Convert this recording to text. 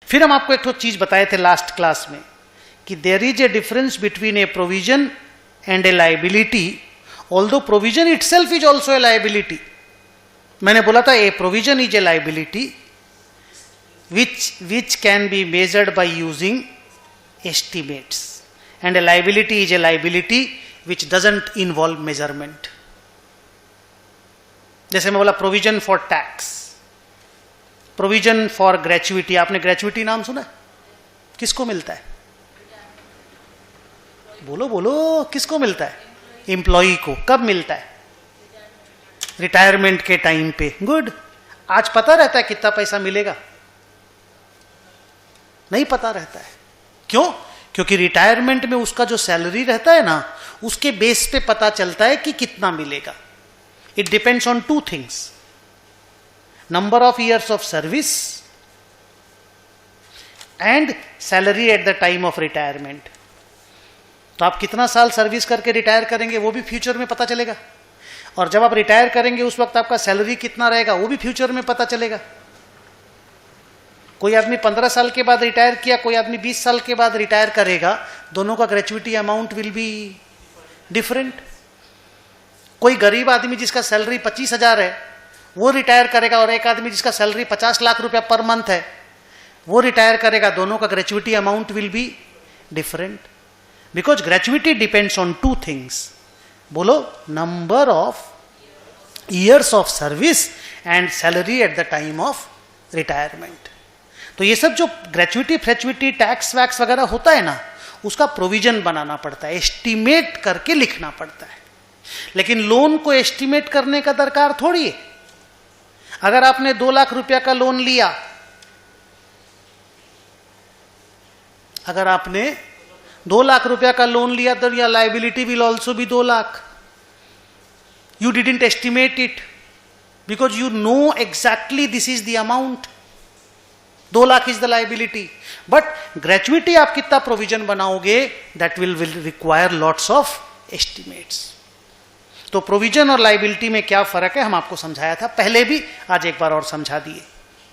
फिर हम आपको एक तो चीज बताए थे लास्ट क्लास में कि there is a difference between a provision and a liability, although provision itself is also a liability. मैंने बोला था a provision is a liability which can be measured by using estimates, and a liability is a liability which doesn't involve measurement. जैसे मैं बोला provision for tax, provision for gratuity. आपने gratuity नाम सुना? किसको मिलता है? बोलो बोलो, किसको मिलता है? एम्प्लॉई को। कब मिलता है? रिटायरमेंट के टाइम पे। गुड। आज पता रहता है कितना पैसा मिलेगा? नहीं पता रहता है। क्यों? क्योंकि रिटायरमेंट में उसका जो सैलरी रहता है ना, उसके बेस पे पता चलता है कि कितना मिलेगा। It depends on two things, number of years of service and salary at the time of retirement. तो आप कितना साल सर्विस करके रिटायर करेंगे वो भी फ्यूचर में पता चलेगा, और जब आप रिटायर करेंगे उस वक्त आपका सैलरी कितना रहेगा वो भी फ्यूचर में पता चलेगा। कोई आदमी 15 साल के बाद रिटायर किया, कोई आदमी 20 साल के बाद रिटायर करेगा, दोनों का gratuity amount will be different. कोई गरीब आदमी जिसका सैलरी 25,000 है वो रिटायर करेगा, और एक आदमी जिसका सैलरी 50 लाख रुपया पर मंथ है वो रिटायर करेगा, दोनों का gratuity amount will be different, because gratuity depends on two things. बोलो, number of years of service and salary at the time of retirement. तो ये सब जो ग्रेचुइटी फ्रेचुइटी टैक्स वैक्स वगैरह होता है ना, उसका प्रोविजन बनाना पड़ता है, एस्टिमेट करके लिखना पड़ता है। लेकिन लोन को एस्टिमेट करने का दरकार थोड़ी है। अगर आपने 2 लाख रुपया का लोन लिया, अगर आपने 2 लाख रुपया का लोन लिया तो या liability will also be 2 lakh. You didn't estimate it because you know exactly this is the amount. 2 lakh is the liability, but gratuity आप कितना प्रोविजन बनाओगे that will require lots of estimates. तो प्रोविजन और लाइबिलिटी में क्या फर्क है हम आपको समझाया था पहले भी, आज एक बार और समझा दिए।